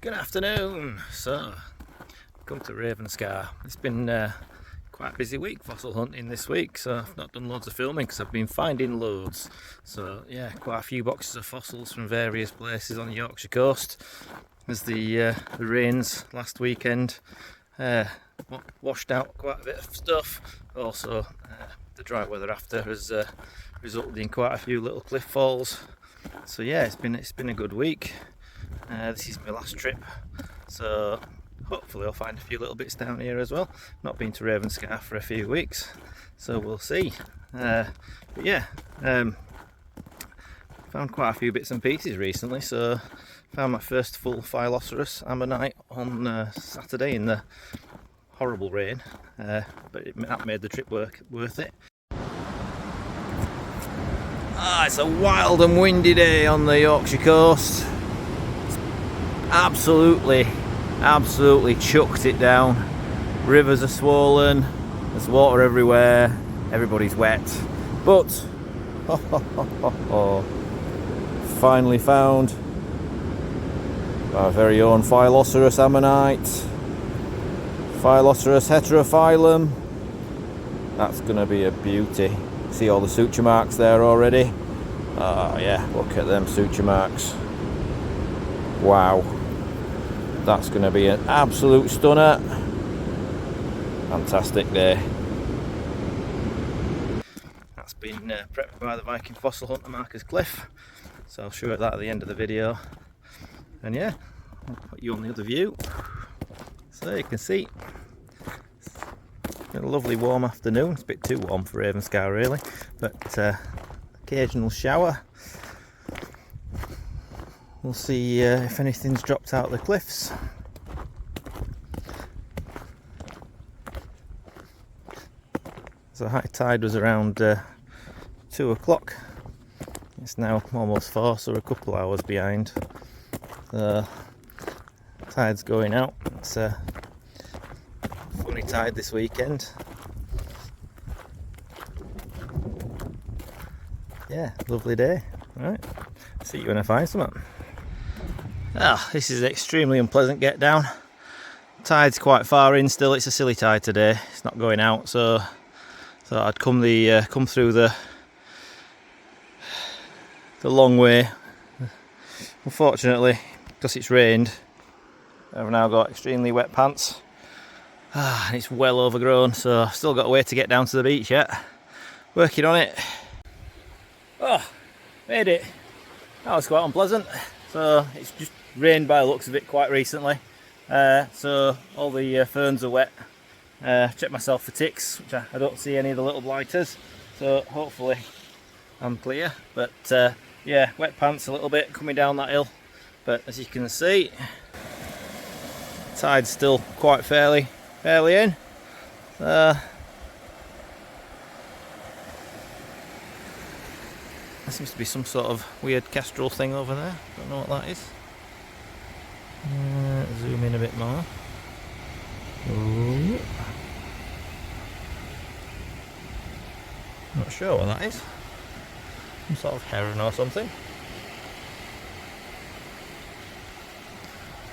Good afternoon. So, come to Ravenscar. It's been quite a busy week fossil hunting this week, so I've not done loads of filming because I've been finding loads. So yeah, quite a few boxes of fossils from various places on the Yorkshire coast as the rains last weekend washed out quite a bit of stuff. Also the dry weather after has resulted in quite a few little cliff falls. So yeah, it's been a good week. This is my last trip, so hopefully I'll find a few little bits down here as well. Not been to Ravenscar for a few weeks, so we'll see. But yeah, found quite a few bits and pieces recently. So found my first full Porpoceras ammonite on Saturday in the horrible rain, but that made the trip worth it. It's a wild and windy day on the Yorkshire coast. Absolutely chucked it down. Rivers are swollen, there's water everywhere, everybody's wet, but finally found our very own Porpoceras ammonite, Porpoceras heterophyllum. That's gonna be a beauty. See all the suture marks there already? Oh yeah, look at them suture marks. Wow, that's going to be an absolute stunner. Fantastic day. That's been prepped by the Viking fossil hunter Marcus Cliff, so I'll show you that at the end of the video. And yeah, I'll put you on the other view so you can see. It's been a lovely warm afternoon. It's a bit too warm for Ravenscar really, but occasional shower. We'll see if anything's dropped out of the cliffs. So high tide was around 2 o'clock. It's now almost 4, so we're a couple hours behind. The tide's going out. It's a funny tide this weekend. Yeah, lovely day. Right, see you when I find something. This is an extremely unpleasant get down. Tide's quite far in still. It's a silly tide today. It's not going out, so thought I'd come through the long way. Unfortunately, because it's rained, I've now got extremely wet pants. And it's well overgrown, so I've still got a way to get down to the beach yet. Working on it. Made it. That was quite unpleasant. So it's just rained by the looks of it quite recently, so all the ferns are wet. Checked myself for ticks, which I don't see any of the little blighters, so hopefully I'm clear. But yeah, wet pants a little bit coming down that hill, but as you can see, tide's still quite fairly in. There seems to be some sort of weird kestrel thing over there. Don't know what that is. Zoom in a bit more. Ooh. Not sure what that is. Some sort of heron or something.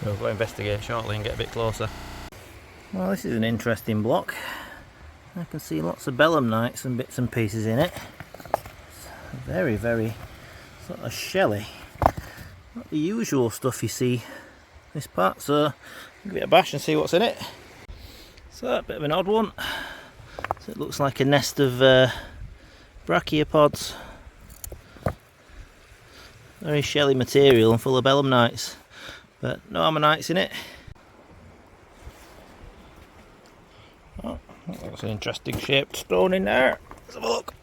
We'll go investigate shortly and get a bit closer. Well, this is an interesting block. I can see lots of belemnites and bits and pieces in it. Very sort of shelly, not the usual stuff you see this part, so give it a bash and see what's in it. So a bit of an odd one. So it looks like a nest of brachiopods. Very shelly material and full of belemnites, but no ammonites in it. Oh, that's an interesting shaped stone in there. Let's have a look.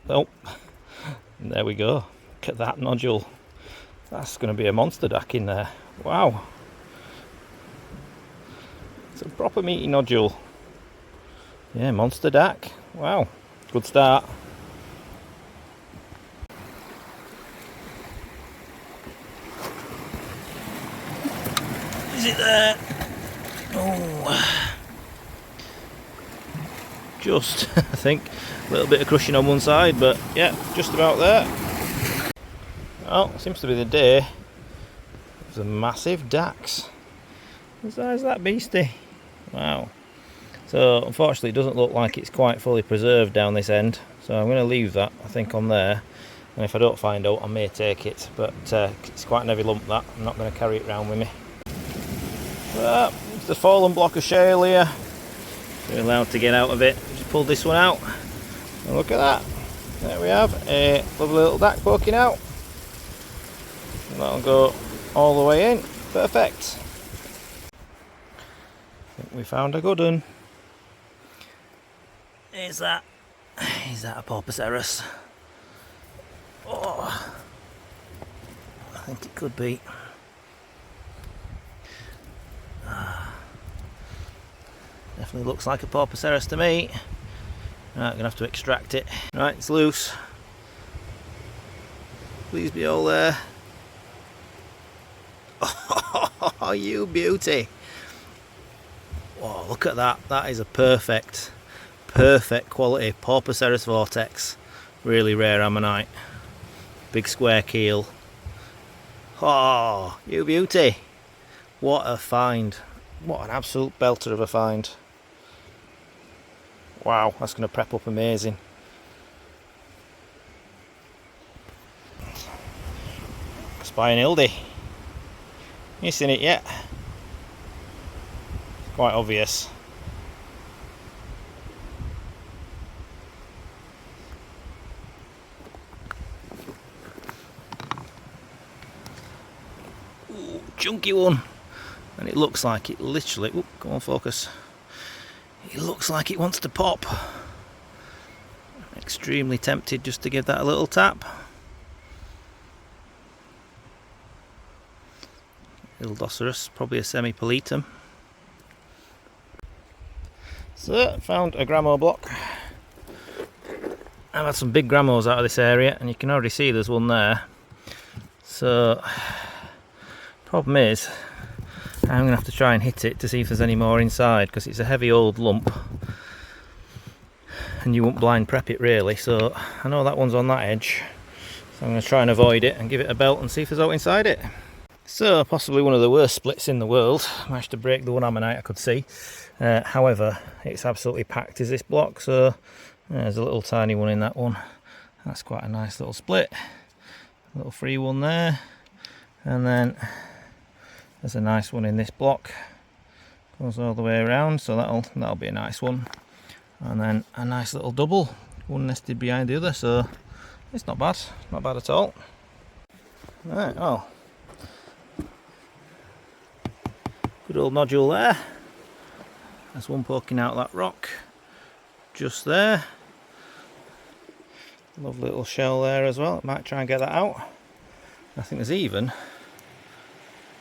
Oh, and there we go. Look at that nodule. That's going to be a monster duck in there. Wow. It's a proper meaty nodule. Yeah, monster duck. Wow. Good start. Is it there? Oh. Just, I think, a little bit of crushing on one side, but yeah, just about there. Oh, seems to be the day. There's a massive dax. What size is that beastie? Wow. So unfortunately it doesn't look like it's quite fully preserved down this end, so I'm going to leave that, I think, on there, and if I don't find out I may take it, but it's quite a heavy lump that. I'm not going to carry it around with me. It's the fallen block of shale here. We're allowed to get out of it. Just pulled this one out, and look at that. There we have a lovely little dax poking out, and that'll go all the way in. Perfect. I think we found a good one. Is that a Porpoceras? Oh, I think it could be. Definitely looks like a Porpoceras to me. Right, I'm gonna have to extract it. Right, it's loose. Please be all there. Oh, you beauty! Whoa, look at that. That is a perfect quality Porpoceras vortex. Really rare ammonite. Big square keel. Oh, you beauty. What a find. What an absolute belter of a find. Wow, that's going to prep up amazing. Spying Hildy. You seen it yet? Quite obvious. Ooh, chunky one. And it looks like it literally, ooh, come on, focus. It looks like it wants to pop. Extremely tempted just to give that a little tap. Little Porpoceras, probably a semi-polytum. So, found a grammo block. I've had some big grammos out of this area, and you can already see there's one there. So, problem is, I'm going to have to try and hit it to see if there's any more inside, because it's a heavy old lump and you won't blind prep it really. So I know that one's on that edge, so I'm going to try and avoid it and give it a belt and see if there's out inside it. So possibly one of the worst splits in the world. Managed to break the one ammonite I could see. However, it's absolutely packed as this block, so there's a little tiny one in that one. That's quite a nice little split. A little free one there, and then there's a nice one in this block. Goes all the way around, so that'll be a nice one. And then a nice little double, one nested behind the other, so it's not bad at all. Right, well, good old nodule there. There's one poking out that rock, just there. Lovely little shell there as well. Might try and get that out. I think there's even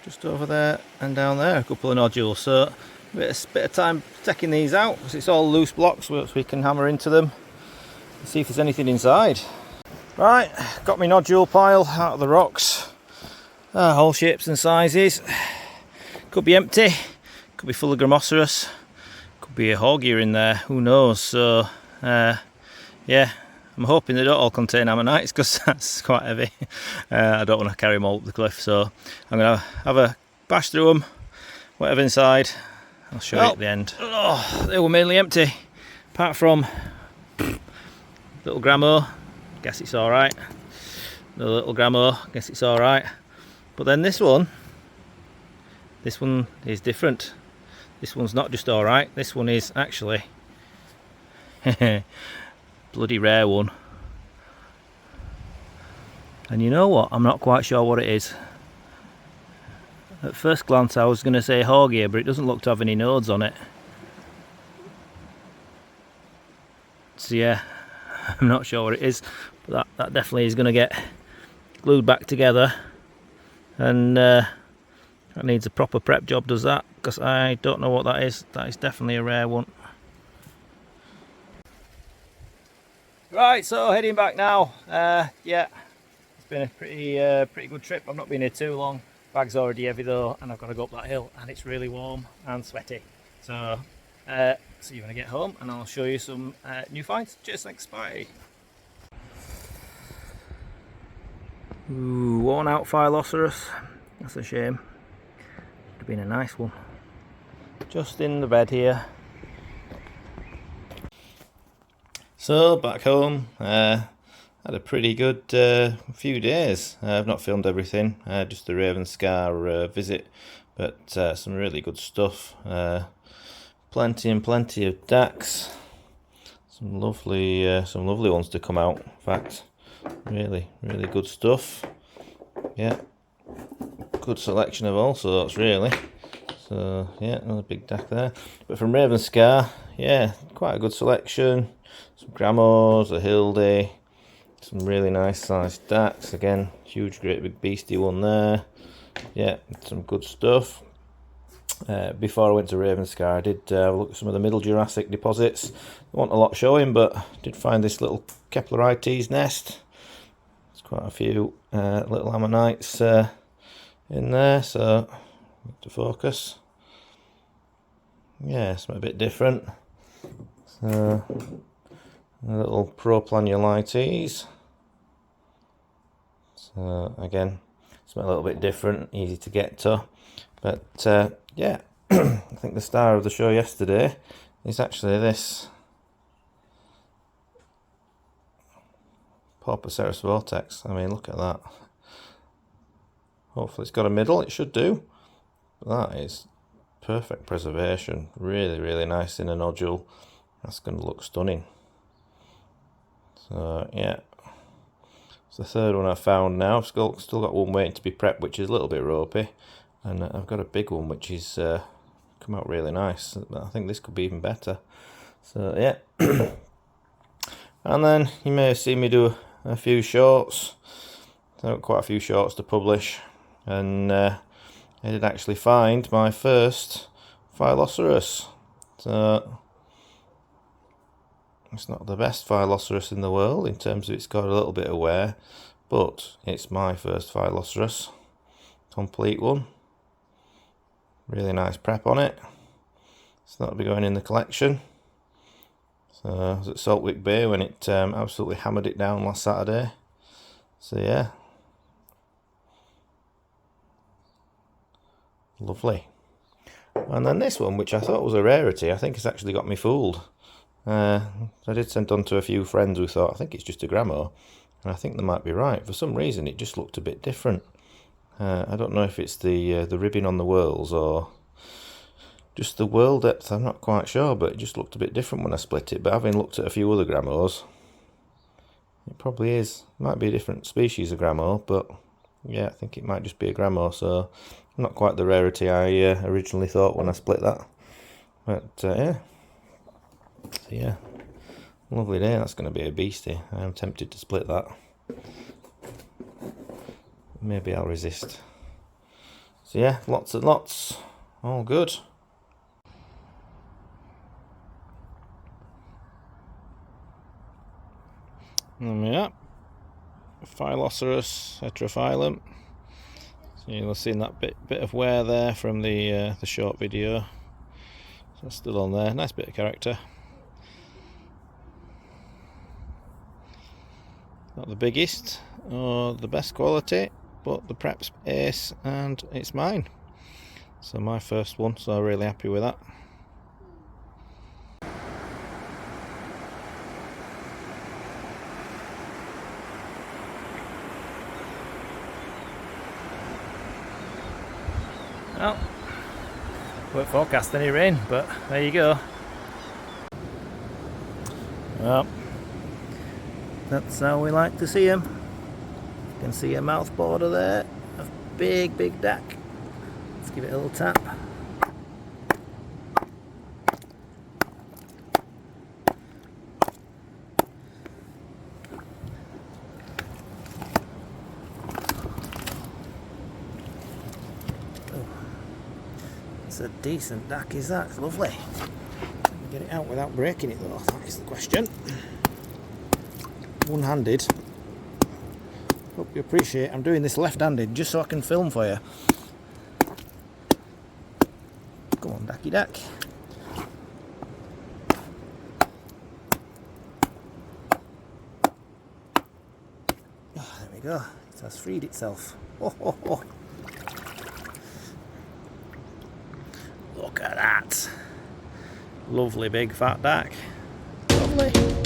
just over there and down there a couple of nodules, so a bit of time taking these out because it's all loose blocks, so we can hammer into them and see if there's anything inside. Right, got my nodule pile out of the rocks, all shapes and sizes. Could be empty, could be full of Porpoceras, could be a Horgia in there, who knows. So yeah, I'm hoping they don't all contain ammonites because that's quite heavy. I don't want to carry them all up the cliff, so I'm going to have a bash through them, whatever inside, I'll show you at the end. Oh, they were mainly empty, apart from little grammo, guess it's alright. The little grammo, guess it's alright. But then this one is different. This one's not just alright, this one is actually bloody rare one. And you know what, I'm not quite sure what it is. At first glance I was going to say Horgia, but it doesn't look to have any nodes on it. So yeah, I'm not sure what it is, but that definitely is going to get glued back together, and that needs a proper prep job, does that, because I don't know what that is. That is definitely a rare one. Right, so heading back now. Yeah, it's been a pretty good trip. I've not been here too long. Bag's already heavy though, and I've got to go up that hill, and it's really warm and sweaty. So see you when I get home, and I'll show you some new finds. Cheers, thanks, bye. Ooh, worn out Phylloceras. That's a shame. Would have been a nice one. Just in the bed here. So back home, had a pretty good few days. I've not filmed everything, just the Ravenscar visit, but some really good stuff. Plenty and plenty of dacks. Some lovely ones to come out. In fact, really good stuff. Yeah, good selection of all sorts really. So yeah, another big dack there. But from Ravenscar, yeah, quite a good selection. Some Grammars, a Hildy, some really nice sized dacks. Again, huge, great big beastie one there. Yeah, some good stuff. Before I went to Ravenscar, I did have a look at some of the Middle Jurassic deposits. There wasn't a lot showing, but I did find this little Keplerites nest. There's quite a few little ammonites in there, so to focus. Yeah, something a bit different. So, a little Proplanulites. So again, something a little bit different, easy to get to. But yeah, I think the star of the show yesterday is actually this Porpoceras Vortex. I mean, look at that. Hopefully it's got a middle, it should do. But that is perfect preservation. Really nice in a nodule. That's going to look stunning. So yeah, it's the third one I found now. I've still got one waiting to be prepped, which is a little bit ropey. And I've got a big one which is come out really nice. I think this could be even better. So yeah. And then you may have seen me do a few shorts. I've got quite a few shorts to publish. And I did actually find my first Phylloceras. So it's not the best Phylloceras in the world in terms of it's got a little bit of wear. But it's my first Phylloceras. Complete one. Really nice prep on it. So that'll be going in the collection. So I was at Saltwick Bay when it absolutely hammered it down last Saturday. So yeah. Lovely. And then this one, which I thought was a rarity, I think it's actually got me fooled. I did send on to a few friends who thought, I think it's just a Grammar. And I think they might be right. For some reason it just looked a bit different. I don't know if it's the ribbing on the whorls or just the whorl depth, I'm not quite sure, but it just looked a bit different when I split it. But having looked at a few other Grammars, it probably is. It might be a different species of Grammar, but yeah, I think it might just be a Grammar, so not quite the rarity I originally thought when I split that. But yeah. So yeah, lovely day. That's going to be a beastie. I am tempted to split that. Maybe I'll resist. So yeah, lots and lots. All good. Yeah. Phylloceras heterophyllum. So you'll have seen that bit of wear there from the short video. So it's still on there. Nice bit of character. Not the biggest or the best quality, but the prep's ace and it's mine. So my first one, so I'm really happy with that. Well, won't forecast any rain, but there you go. Well, that's how we like to see them. You can see a mouth border there, a big dack. Let's give it a little tap. Oh, it's a decent dack, is that? It's lovely. Get it out without breaking it though, that is the question. One-handed. Hope you appreciate I'm doing this left-handed just so I can film for you. Come on, dacky dack. Oh, there we go. It has freed itself. Oh, oh, oh. Look at that. Lovely big fat duck. Lovely.